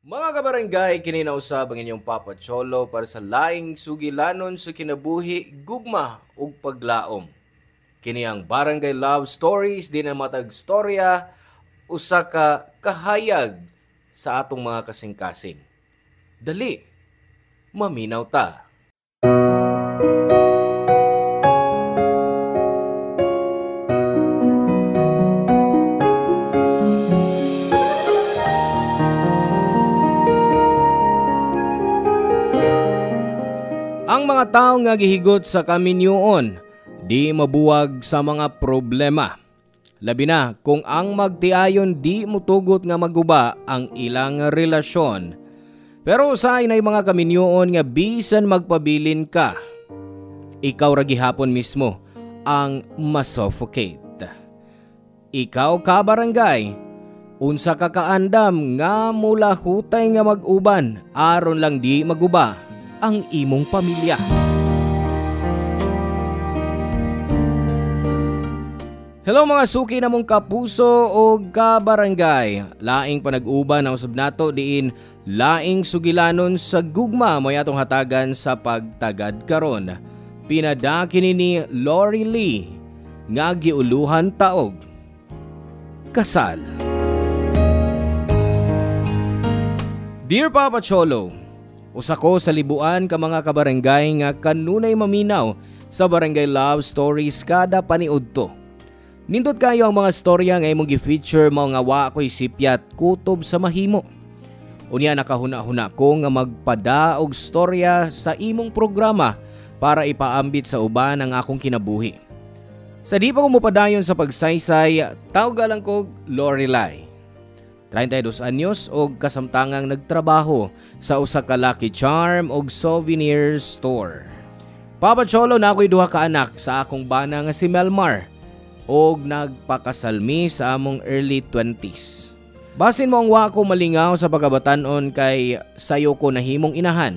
Mga kabarangay, kininausab ang inyong Papa Cholo para sa laing sugilanon sa kinabuhi, gugma ug paglaom. Kini ang Barangay Love Stories, di na matag storya, usa ka kahayag sa atong mga kasing-kasing. Dali, maminaw ta. Ang mga tao nga gihigot sa kaminyoon, di mabuwag sa mga problema. Labi na kung ang magtiayon di mutugot nga maguba ang ilang relasyon. Pero usay na mga kaminyoon nga bisan magpabilin ka, ikaw ra gihapon mismo ang masuffocate. Ikaw ka barangay, unsa ka kaandam nga mula hutay nga mag-uban aron lang di maguba ang imong pamilya. Hello mga suki na mong kapuso o kabarangay. Laing panag-uban na usab nato diin laing sugilanon sa gugma mo atong hatagan sa pagtagad karon. Pinadaki ni Lori Lee nga giuluhan taog kasal. Dear Papa Cholo, usa ko sa libuan ka mga kabarangay nga kanunay maminaw sa Barangay Love Stories kada paniudto. Nindot kayo ang mga storya nga imong gi-feature mao nga wa ko'y sipyat kutob sa mahimo. Unya nakahuna-huna ko nga magpada og storya sa imong programa para ipaambit sa uban ang akong kinabuhi. Sa di pa ko mopadayon sa pagsaysay, tawag lang ko Lorelai. 32 anyos og kasamtangang nagtrabaho sa usa ka Lucky Charm og souvenir store. Papa Cholo, na ako'y duha ka anak sa akong bana nga si Melmar og nagpakasalmi sa among early 20s. Basin mo ang wa ko malingaw sa pagkabatanon kay sayo ko nahimong inahan.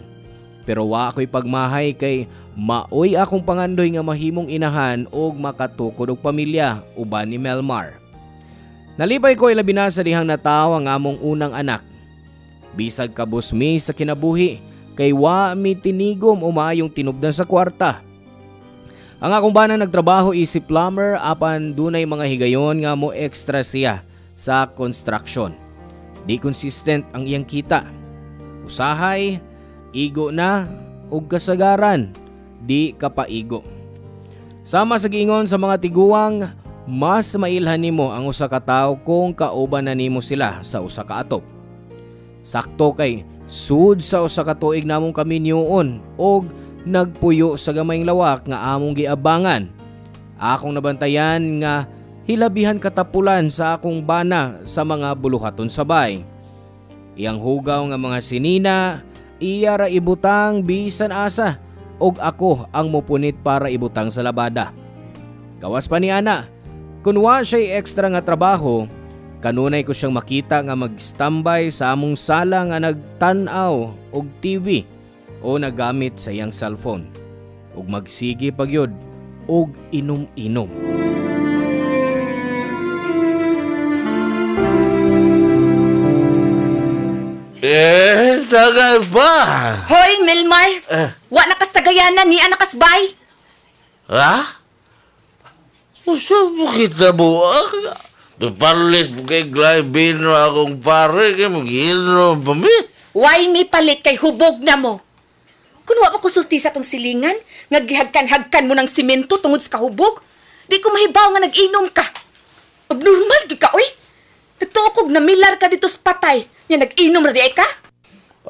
Pero wa ako'y pagmahay kay maoy akong pangandoy nga mahimong inahan og makatukod og pamilya uban ni Melmar. Nalipay ko ilabi na sa dihang nataw ang among unang anak. Bisag kabus mi sa kinabuhi kay wa mi tinigom o maayong tinubdan sa kwarta. Ang akong bana nagtrabaho isip plumber apan dunay mga higayon nga mo extra siya sa construction. Di consistent ang iyang kita. Usahay, igo na ug kasagaran, di kapaigo. Sama sa giingon sa mga tiguang, mas mailhan nimo ang usa ka tawo kung kauban na nimo sila sa usa ka atop. Sakto kay sud sa usa ka tuig namong kaminyoon og nagpuyo sa gamayng lawak nga among giabangan. Akong nabantayan nga hilabihan katapulan sa akong bana sa mga buluhaton sabay. Iyang hugaw nga mga sinina, iya ra ibutang bisan asa og ako ang mupunit para ibutang sa labada. Gawas pa ni ana, kun wa siya'y extra nga trabaho, kanunay ko siyang makita nga mag-standby sa among sala nga nagtan-aw og TV o nagamit sa iyang cellphone ug magsigi pagyod og inom-inom. Tagay ba? Hoy, Melmar! Wa nakas tagayanan ni anakasbay! Ha? Usa mo kita mo? Papalit mo kay Glybino akong pare kay mag-inom pa mi? Why mi palit kay hubog na mo? Kung wa pa kusulti sa tong silingan, nga gihagkan-hagkan mo ng simento tungod sa kahubog, di ko mahibaw nga nag-inom ka. Abnormal, di ka, oy! Nagtuokog na milar ka dito sa patay, nga nag-inom na di ay ka?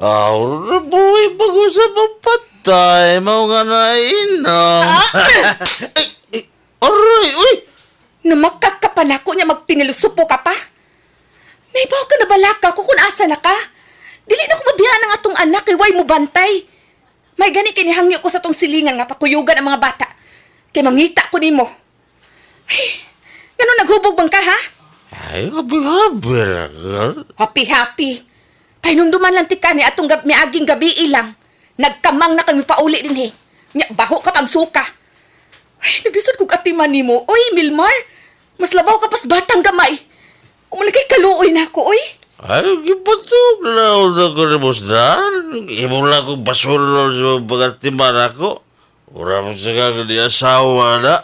Nabuhay pag-usap ang patay, mau nga nainom. Aray, uy! Namakak ka pa na ako niya magpinilusupo ka pa? Naibaw ka na balaka ko kung asa na ka? Dili na ko mabiyaan ang atong anak kay way mo bantay. May gani kinihangyo ko sa tong silingan nga pakuyugan ang mga bata. Kay mangita ko nimo. Ay, ngano naghubog bang ka ha? Ay, habi-habi lang. Happy-happy. Pahinumduman lang tika ni atong miaging gabi ilang. Nagkamang na kami pauli din he. Nya, baho ka pang suka. Ay, nagdisod kong atiman ni mo. Oy, Milmar, mas labaw ka pas batang gamay. Umalagay kaluoy na ako, oy. Ay, gipatog na ako ni Musdan. Imo lang kong basulol sa pagkatiman ako. Wala mo sa kagad ni asawa na.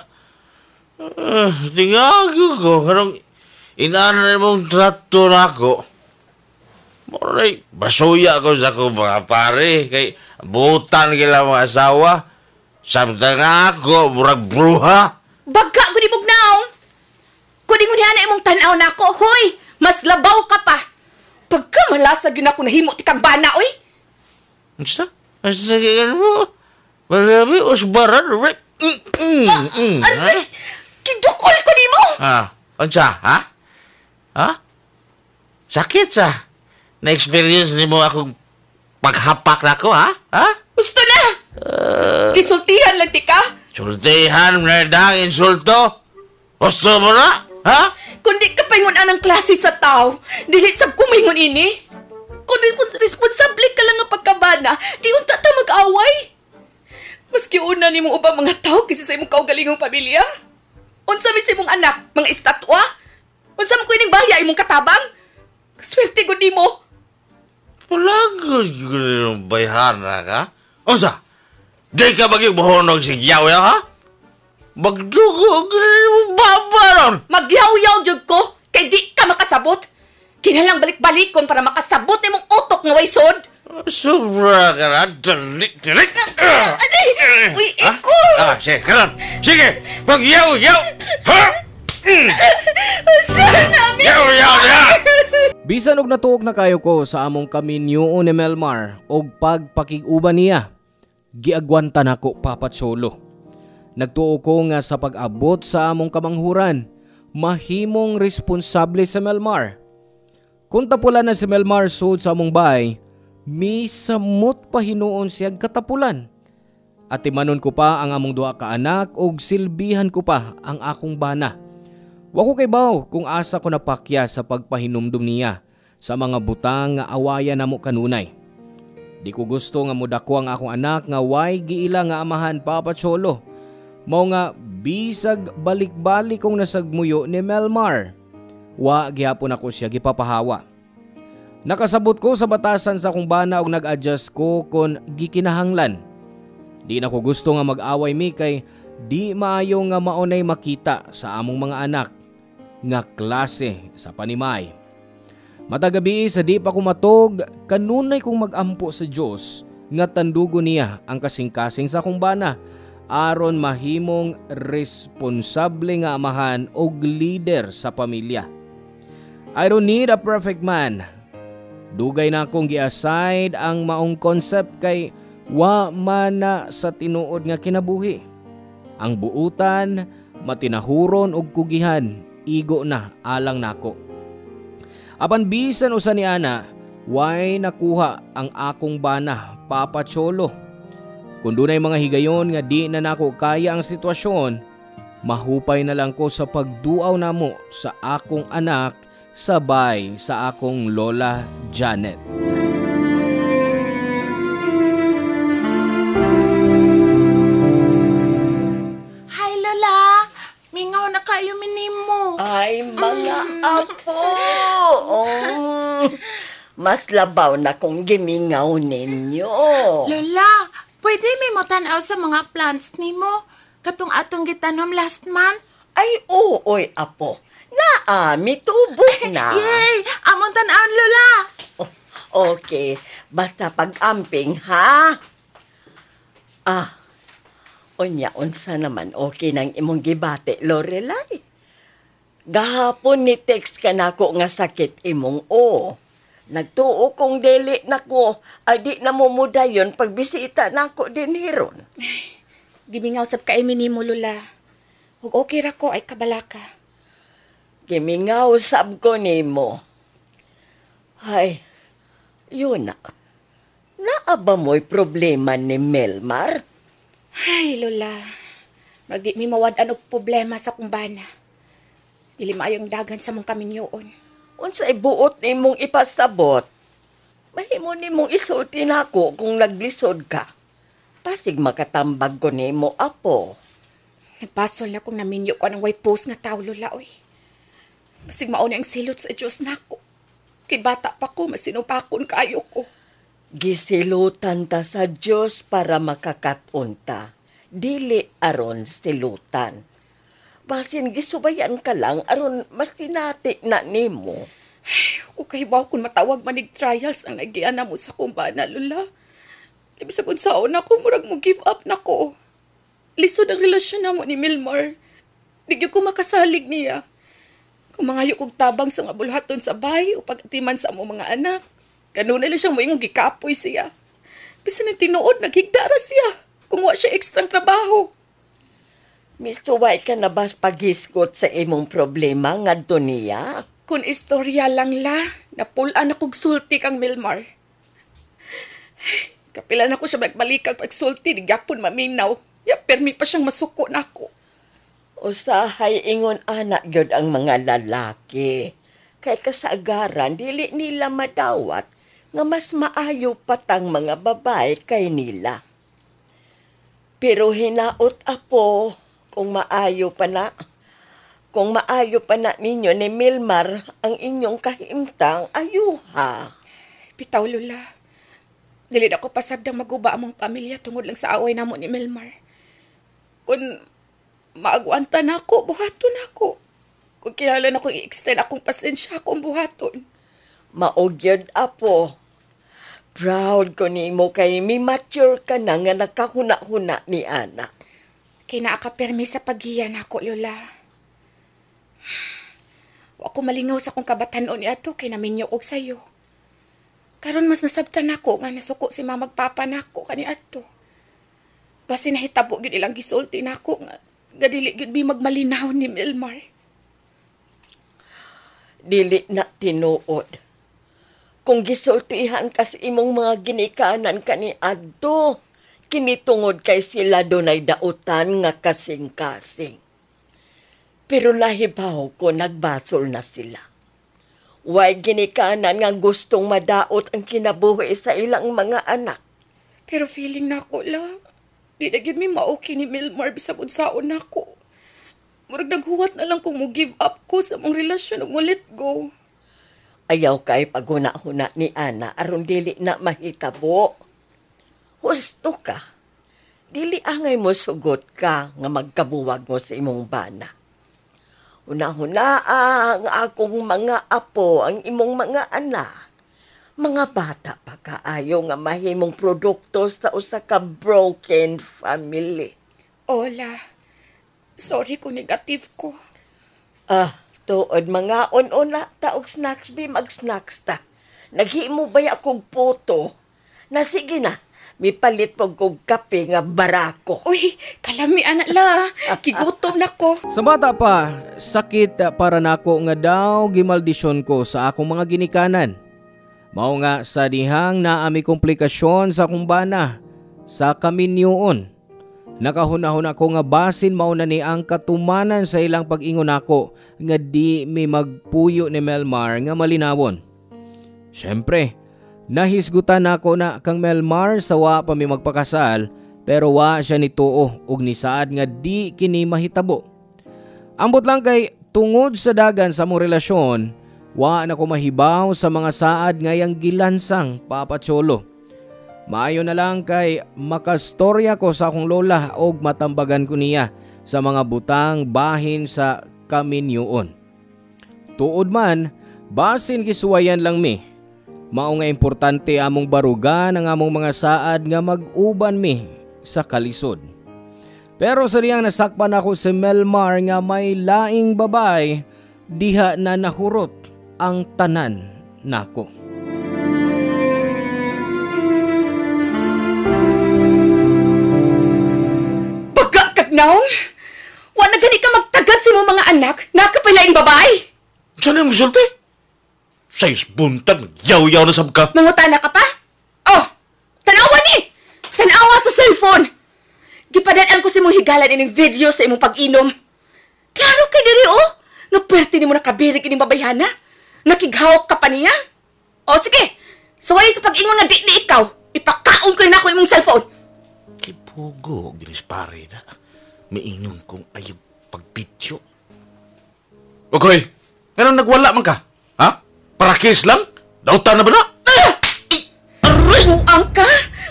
Tingagyo ko. Anong inaanan mong trato na ako. Moray, basuya ko sa akong mga pare. Kay butan kila mga asawa. Samtang ako, murag bruha. Baga ko di mugnaon. Kuning ulihan imong tanaw na ako, hoy. Mas labaw ka pa. Pagka malasag yun ako nahimo ti kang bana, oy. Asa? Asa kaya mo? Marami, usbaran, right? Aray, kidukol ko ni mo. Unsa, ha? Ha? Sakit sa? Na-experience ni mo akong paghapak na ako, ha? Ha? Gusto na. Kisultihan lang ti ka. Sultihan na dang insulto? Gusto mo na? Ha? Kundi ka paingon anang klase sa tao, dili sab kumingon ini. Kundi responsable ka lang nga pagkabana, di unta ta mag-away. Maski una ni mong ubang mga tao kasi sa imong kaugalingong pamilya. Unsa mi sa imong anak, mga estatwa? Unsa mo ko ining bahya imong katabang? Kaswerte gud nimo. Palagod ko yung bayhana ka? Unsa? Di ka maging buhonog si Yaw, ha? Magdugo ko yung babaron! Magyaw-yaw jud ko, kay di ka makasabot. Kinalang balik-balikon para makasabot imong utok nga way sod. Sobra ka na, dalik! Uy, iko! Sige, karon! Sige! Magyaw-yaw! Ha? Saan namin? Yaw-yaw na! Bisan og natuog na kayo ko sa among kaminyo ni Melmar og pagpakig-uban niya. Giagwanta nako Papa Cholo. Nagtuo ko nga sa pag-abot sa among kamanghuran, mahimong responsable sa Melmar. Kung tapulan na si Melmar sud sa among bahay, misamot pa hinuon siyag katapulan. At timanon ko pa ang among duha ka anak og silbihan ko pa ang akong bana. Wa ko kay baw kung asa ko napakya sa pagpahinumdum niya sa mga butang nga awayan namo kanunay. Di ko gusto nga mudako ang akong anak nga way giila nga amahan Papa Cholo. Mao nga bisag balik-balik kong nasagmuyo ni Melmar. Wa gihapon ako siya gipapahawa. Nakasabot ko sa batasan sa akong bana og nag-adjust ko kon gikinahanglan. Di na ko gusto nga mag-away mi kay di maayo nga maunay makita sa among mga anak nga klase sa panimay. Matagabi sa di pa ko matog, kanunay kong mag-ampo sa Dios nga tandugo niya ang kasing-kasing sa akong bana aron mahimong responsable nga amahan o leader sa pamilya. I don't need a perfect man. Dugay na akong gi-aside ang maong concept kay wa mana sa tinuod nga kinabuhi. Ang buutan, matinahuron og kugihan, igo na alang nako. Apan bisan usa ni ana, way nakuha ang akong bana, Papa Cholo. Kung dunay mga higayon nga di na nako kaya ang sitwasyon, mahupay na lang ko sa pagduaw namo sa akong anak sabay sa akong lola Janet. Hi, Lola! Mingaw na kayo minimo. Ay, mga apo! Oh, mas labaw na kung gimingaw ninyo. Lola, pwede may mo tanaw sa mga plants nimo? Katong atong gitanom last month? Ay, oy, apo. Mitubok na. Yay! Amon tanawon, Lola! Oh, okay, basta pag-amping, ha? Unsa naman okay nang imong gibate, Lorelai. Gahapon ni text ka nako nga sakit imong Nagtuo kong dili nako, ay di na mo mudayon pagbisita nako din hiron. Gimingaw sab kay minimo, Lola. Ug okay ra ko ay kabalaka. Gimingaw sab ko nimo. Ay, yun na. Naaba mo'y problema ni Melmar? Ay, Lola. Magdi mi mawad-an og problema sa kumbana. Dili maayong dagan sa mong kaminyoon. Unsay buot nimong ipasabot? Mahimo nimong isulti nako kung naglisod ka. Pasig makatambag ko nimo, apo. Nagpasol na kung naminyo ko ng way post nga tao, Lola, oy. Basig mauna ang silot sa Diyos nako. Kay bata pa ko, masinupakon kayo ko. Gisilutan ta sa Diyos para makakatunta. Dili aron silutan. Basin gisubayan ka lang aron mas tinati na nimo. Okay ba kung matawag manig trials ang nagiana mo sa kumbana, Lola? Labi sa kung saon ako, murag mo give up na ko. Lisod ang relasyon na mo ni Milmar. Di ko makasalig niya. Kung mangayo kong tabang sa nga bulhaton sa bahay o pag-atiman sa mo mga anak, kanunay lang siyang moingong gikapoy siya. Bisan ang tinuod, naghigdara siya kung wa siya ekstrang trabaho. Mistuway ka na ba paghiskot sa imong problema ngadto niya? Kung istorya lang la, napulaan akong sulti kang Milmar. Kapilan ako siya magbalik ang pagsulti, di gapon maminaw. Ya, permi pa siyang masuko na ako. Usahay ingon anak gyud ang mga lalaki. Kay kasagaran, dili nila madawat nga mas maayo patang mga babae kay nila. Pero hinaot apo, kung maayo pa na ninyo ni Milmar ang inyong kahimtang ayuha. Bitaw, Lola. Dili na ko pasadang maguba among pamilya tungod lang sa away namo ni Milmar. Kung maagwanta na ako, buhaton ako. Kung kilala na ko i-extend akong pasensya akong buhaton. Maugyod apo. Proud ko nimo kay mi-mature ka na nga nakahuna-huna ni anak. Kay naakapermi sa paghiyan ako, Lola. Wa ko malingaw sa kong kabatanon ni ato kay naminyo og sayo. Karon mas nasabtan ako nga nasuko si mamagpapa nako kani ato. Basi nahitabo gyud ilang gisulti nako nga gadili gyud bi magmalinaw ni Milmar. Dili na tinuod. Kung gisultihan ka sa imong mga ginikanan kani adto, kinitungod kay sila dunay dautan nga kasing-kasing. Pero nahibaw ko nagbasol na sila. Way ginikanan nga gustong madaot ang kinabuhi sa ilang mga anak. Pero feeling nako la, di na gyud mi maoki ni Milmar bisag unsaon nako. Murag naghuwat na lang kung mo give up ko sa mong relasyon ug mo let go. Ayaw kay paghuna-huna ni Ana aron dili na mahitabo. Husto ka. Dili angay mo sugot ka nga magkabuwag mo sa imong bana. Una-huna ang akong mga apo, ang imong mga anak. Mga bata pa kaayo nga mahimong produkto sa usa ka broken family. Ola, sorry kung negative ko. Tuod mga on-una taog snacks bi mag-snacks ta. Naghimo ba akong puto? Na sige na, mipalit pag kong kape nga barako. Uy, kalami anak la, kigutom na ko. Sa bata pa, sakit para nako nga daw gimaldisyon ko sa akong mga ginikanan. Mao nga sa dihang naami komplikasyon sa akong bana sa kaminyoon. Nakahunahon ako nga basin mao na ni ang katumanan sa ilang pag-ingon ako nga di may magpuyo ni Milmar nga malinawon. Syempre, nahisgutan ako na kang Milmar sa wa pa mi magpakasal pero wa siya nituo ug nisaad nga di kini mahitabo. Ambot lang kay tungod sa dagan sa mong relasyon, wa na ko mahibaw sa mga saad ngayang gilansang Papa Cholo. Maayo na lang kay makastorya ko sa akong lola og matambagan ko niya sa mga butang bahin sa kaminyoon. Tuod man, basin gisuwayan lang mi. Mao nga importante among barugan ang among mga saad nga mag-uban mi sa kalisod. Pero sa diyang nasakpan ako si Milmar nga may laing babay, diha na nahurot ang tanan nako. Naong, wa na gani ka magtagad sa mga anak, nakapilaing babae. Saan yung gusulti? Sayos buntag, yaw-yaw na sab ka. Mangutana ka pa? Oh, tanawa ni! Tanawa sa cellphone! Gipadaan ko sa imong higalan ining video sa imong pag-inom. Klaro kay diri oh, nga pwerte ni mo nakabirig ining babayhana. Nakighawak ka pa niya. Oh, sige, saway sa pag-ingon nga di ikaw, ipakaon ko na ako imong cellphone. Kipugo, ginispare na. Maingon kong ayog pagpityo. Okay, anong nagwala man ka? Ha? Para kiss lang? Nautan na ba na? Aray! Buang ka?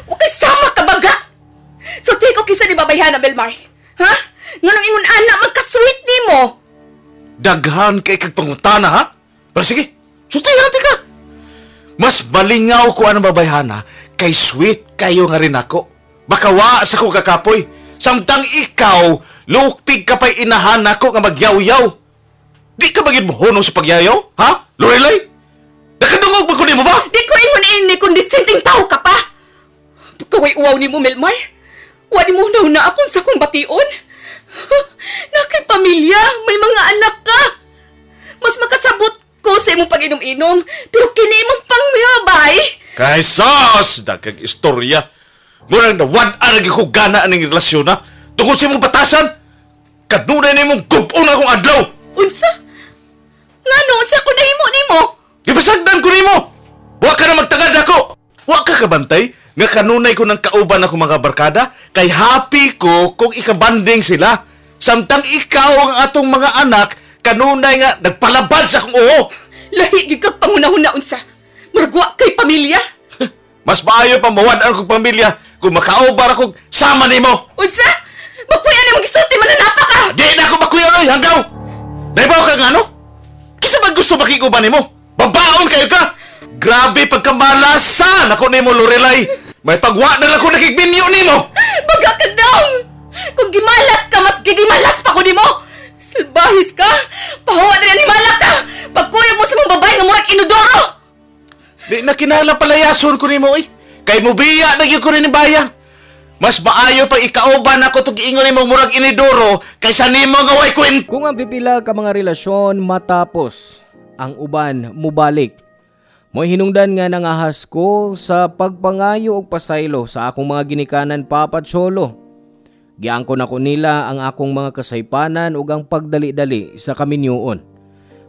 Huwag kay sama ka baga! So, take ko kisa ni babayhan na, Belmar. Ha? Nga nang ingon anak, magka-sweet ni mo! Daghan kay kag pangutana, ha? Pero sige, sutihan ka. Mas malingaw ko ang babayhana kay sweet kayo nga rin ako. Makawa sa ko kakapoy. Samtang ikaw, lukpig ka pa'y inahan ako nga magyaw-yaw. Di ka bagid mohonong sa pagyayaw? Ha? Lorelay? Nakadungog ba ko mo ba? Di ko ingon ini kundi sinting tao ka pa! Pagkaway uwaw ni mo, Melmar. Wadi mo na akong sa kong bation. Nakay pamilya, may mga anak ka. Mas makasabot ko sa imong pag-inom-inom, pero kini imong pangmiyabay. Kay sos! Daghang istorya. Murang nawad-an lagi ko gana aning relasyon, ha? Tungkol sa imong batasan, kadunay na imong gubon akong adlaw. Unsa? Nga noon sa ako nahimo nimo? Ipasagdan ko nimo. Wa ka na magtagad ako. Wa ka kabantay nga kanunay ko ng kauban ako mga barkada kay happy ko kung ikabanding sila. Samtang ikaw ang atong mga anak kanunay nga nagpalabad sa akong oo. Lahi gyud kag pangunahuna unsa? Muragwa kay pamilya? Mas maayo pa mawad-an kong pamilya kung makaubar akong sama nimo. Unsa? Makuya na magisulti mananapa ka. Di na ako makuya oy hanggaw. Naibaw ka nga no? Kisa ba gusto makikuban nimo? Babaon kayo ka. Grabe pagkamalasan ako nimo, Lorelay. May pagwa na lang ko nakigbinyo nimo. Baga ka daw! Kung gimalas ka, mas gigimalas pa ko nimo! Salbahis ka! Pahawa na yan ni malak ka! Pagkuyag mo sa mga babae nga murag inodoro! Di na kinala palayason ko nimo, eh. Kay mubiya na ko rin ni bayang. Mas maayo pa ikauban ako itong iingon nimo murag inidoro kaysa nimo nga way kwento. Kung ang pipila ka mga relasyon matapos, ang uban mubalik. Mo'y hinungdan nga nangahas ko sa pagpangayo og pasaylo sa akong mga ginikanan Papa Cholo. Giangkon ako nila ang akong mga kasaypanan ug ang pagdali-dali sa kaminyoon.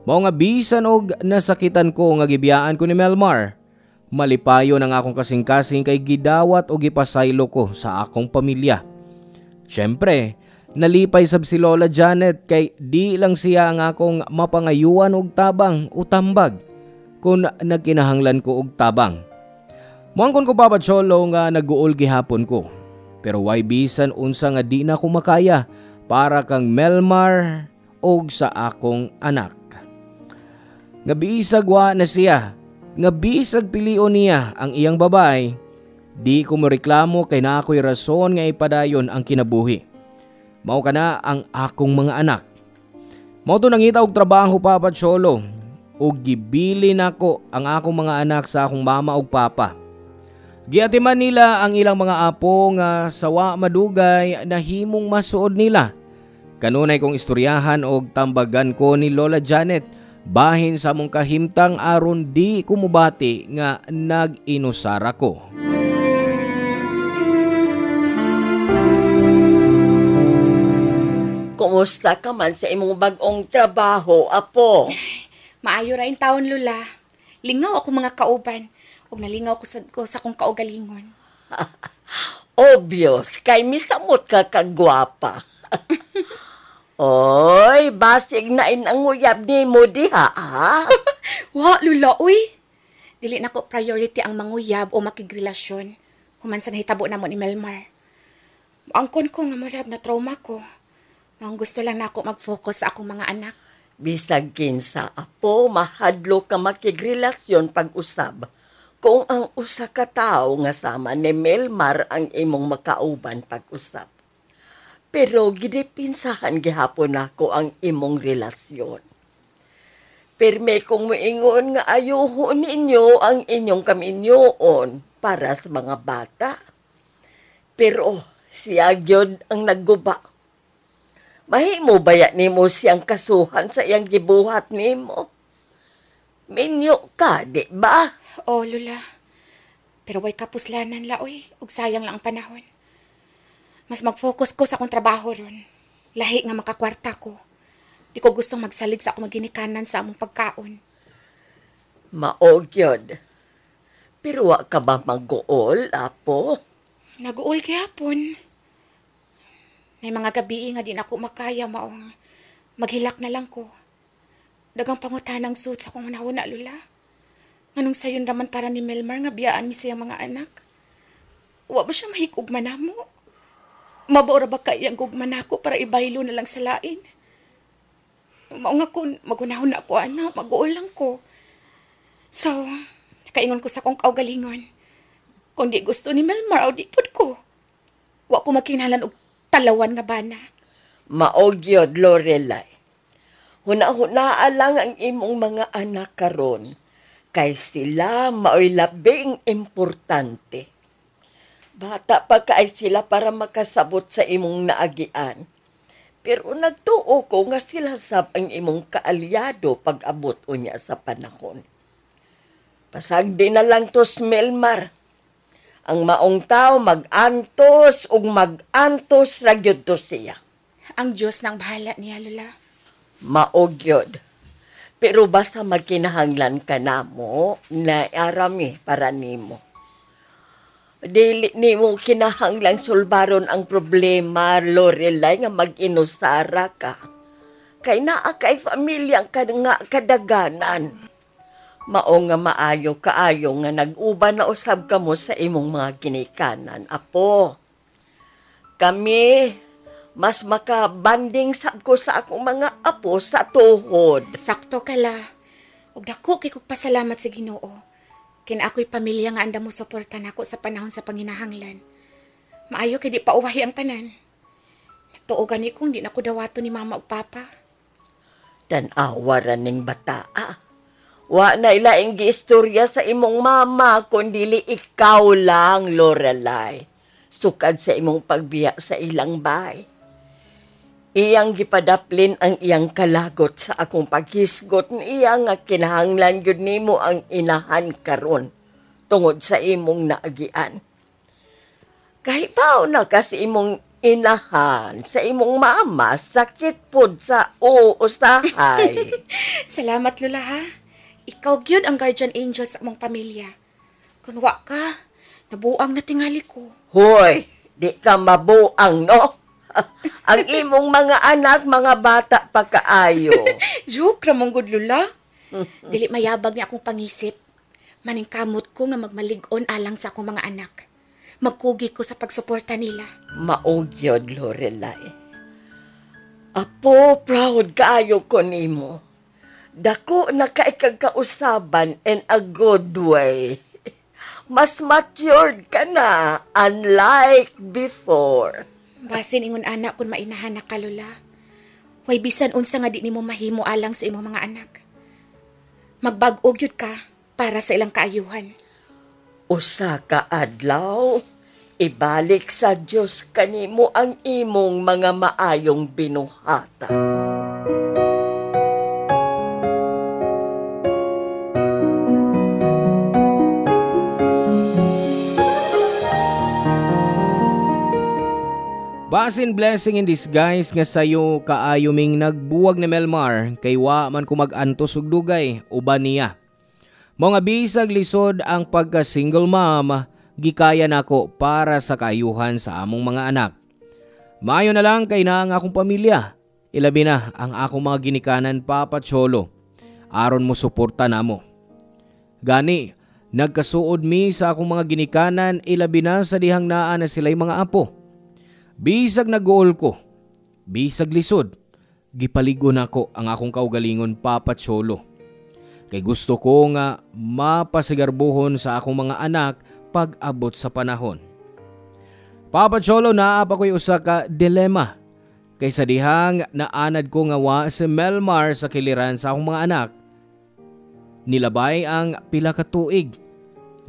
Mao nga bisan og nasakitan ko nga gibiyaan ko ni Melmar, malipayo ng akong kasing-kasing kay gidawat o gipasaylo ko sa akong pamilya. Syempre, nalipay sab si Lola Janet kay di lang siya ang akong mapangayuan og tabang o tambag kung nagkinahanglan ko og tabang. Muangkon ko Papa Cholo nga naguol gihapon ko. Pero why bisan unsa nga di na ko makaya para kang Melmar og sa akong anak. Nga bisag wa na siya, nga bisag pilion niya ang iyang babay, di ko moreklamo kay na ako'y rason nga ipadayon ang kinabuhi. Mao kana ang akong mga anak. Mao to nangita og trabaho Papa Cholo. O gibili nako ang akong mga anak sa akong mama ug papa. Giatiman nila ang ilang mga apo nga sawa madugay na himong masuod nila. Kanunay kong istoryahan og tambagan ko ni Lola Janet bahin sa among kahimtang aron di kumubati nga nag-inusara ko. Kumusta ka man sa imong bag-ong trabaho, apo? Maayo ra in taon, Lula. Lingaw ako mga kauban. Ug nalingaw ko sa kong kaugalingon. Obvious, kay misamot ka kagwapa. Oy, basig na inanguyab ni mo diha, ha? Wa, Lula, uy. Dili na ko priority ang manguyab o makigrelasyon. Human sa nahitabo na mo ni Melmar. Angkon ko nga marag na trauma ko. Ang gusto lang na ako mag-focus sa akong mga anak. Bisag kinsa, apo, mahadlo ka makigrelasyon pag-usab. Kung ang usa ka tawo nga sama ni Melmar ang imong makauban pag-usab. Pero gidipinsahan gihapon nako ang imong relasyon. Pirme kong moingon nga ayuho ninyo ang inyong kaminyoon para sa mga bata. Pero siya gyud ang nagguba. Mahimo baya nimo siyang kasuhan sa iyang gibuhat nimo? Minyo ka, di ba? Oh, Lula. Pero way kapuslanan la, oy. Ug sayang lang ang panahon. Mas mag-focus ko sa akong trabaho ron. Lahi nga makakwarta ko. Di ko gustong magsalig sa akong ginikanan sa among pagkaon. Maog yun. Pero wa ka ba mag-uol, apo? Nag-uol gihapon. May mga gabi nga din ako makaya maong maghilak na lang ko. Dagang pangutanang suit sa kong hunahuna, Lula. Anong sayon raman para ni Melmar nga biyaan mi siyang mga anak? Wa ba siya mahikugman namo? Mabora ba kayang gugman ako para ibaylo na lang sa lain? Mao nga kung magunahon na ako, anak, mag-uulang ko. So, nakaingon ko sa kong kaugalingon. Kung di gusto ni Melmar o di pud ko. Wa ko magkinalan og talawan nga bana. Maogyod, Lorelai. Huna-hunaa lang ang imong mga anak karon, kay sila maoy labing importante. Bata pa kaay sila para makasabot sa imong naagian. Pero nagtuo ko nga sila sab ang imong kaalyado pag-abot unya sa panahon. Pasagdi na lang to, Melmar. Ang maong tao mag-antos ug mag-antos ra gyud to siya. Ang Diyos nang bahala niya, Lola. Maogyod. Pero basta magkinahanglan ka namo na arami para nimo. Dili nimo kinahanglang sulbaron ang problema, Lorelai, nga mag-inusara ka. Kay naa kay pamilyang ka nga kadaganan. Mao nga maayo kaayo nga nag-uban na usab kamo sa imong mga ginikanan, apo. Kami, mas makabanding sab ko sa akong mga apo sa tuhod. Sakto ka la. Ug dako kay kog pasalamat sa Ginoo. Kin ako'y pamilya nga anda mo suportan ako sa panahon sa panginahanglan. Maayo kay di pa uwahi ang tanan. Natuogan ni kung di na ko dawato ni mama ug papa. Tanawa ra ning bataa. Wa na ilaing giistorya sa imong mama kundi ikaw lang, Lorelai. Sukad sa imong pagbiya sa ilang bay. Iyang gipadaplin ang iyang kalagot sa akong paghisgot niya nga kinahanglan gyud nimo ang inahan karon tungod sa imong naagian. Kahibaw na kasi imong inahan sa imong mama sakit pod sa uusahay. Salamat, Lola, ha? Ikaw gyud ang guardian angel sa among pamilya. Kung wa ka, nabuang na tingali ko. Hoy, di ka mabuang, no? Ang imong mga anak, mga bata pa kaayo. Joke ramong good, Lola. Dili mayabag niya akong pangisip. Maningkamot ko nga magmalig-on alang sa akong mga anak. Magkugi ko sa pagsuporta nila. Maogyod, Lorelai. Apo, proud kaayo ko nimo. Dako na kaikagkausaban in a good way. Mas matured ka na, unlike before. Basin ingon anak kung mainahan na ka, Lola. Way bisan unsa nga di nimo mahimo alang sa imong mga anak. Magbag-o gyud ka para sa ilang kaayuhan. Usa ka adlaw, ibalik sa Diyos kanimo ang imong mga maayong binuhata. Basin blessing in disguise nga sayo kaayuming nagbuwag ni Melmar kay wa man ko mag-antos og dugay uban niya. Mao nga bisag lisod ang pagka-single mom, gikaya nako para sa kaayuhan sa among mga anak. Maayo na lang kay na ang akong pamilya, ilabi na ang akong mga ginikanan Papa Cholo, aron mo suporta namo. Gani, nagkasuod mi sa akong mga ginikanan ilabi na sa dihang naa na sila'y mga apo. Bisag nag-goal ko, bisag lisod, gipaligo nako ang akong kaugalingon Papa Cholo. Kay gusto ko nga mapasigarbuhon sa akong mga anak pag-abot sa panahon. Papa Cholo, naa pa ko'y usa ka dilema. Kay sa dihang naanad ko nga wa si Melmar sa kiliran sa akong mga anak. Nilabay ang pila ka tuig.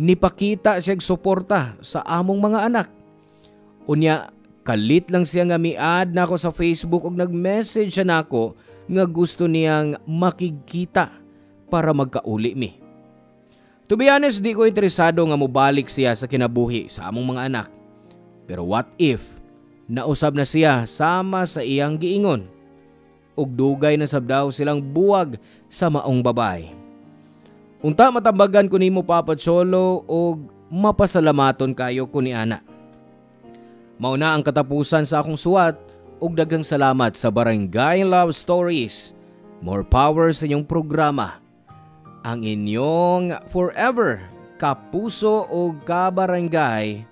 Nipakita siyag suporta sa among mga anak. Unya, kalit lang siya nga miad na ako sa Facebook ug nag-message siya nako nga gusto niyang makikita para magkauli mi. To be honest, di ko interesado nga mobalik siya sa kinabuhi sa among mga anak. Pero what if nausab na siya sama sa iyang giingon ug dugay na sab daw silang buwag sa maong babae. Unta matambagan ko nimo Papa Cholo ug mapasalamaton kayo ko ni ana. Mauna ang katapusan sa akong suwat ug daghang salamat sa Barangay Love Stories. More power sa inyong programa. ang inyong forever kapuso o kabarangay,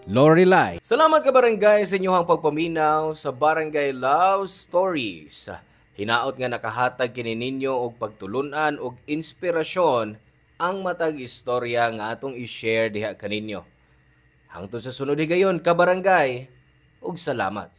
Lorelai. Salamat kabarangay sa inyong pagpaminaw sa Barangay Love Stories. Hinaot nga nakahatag kini ninyo og pagtulunan og inspirasyon ang matag istorya nga atong i-share diha kaninyo. Hangtod sa sunod higayon kabarangay, ug salamat.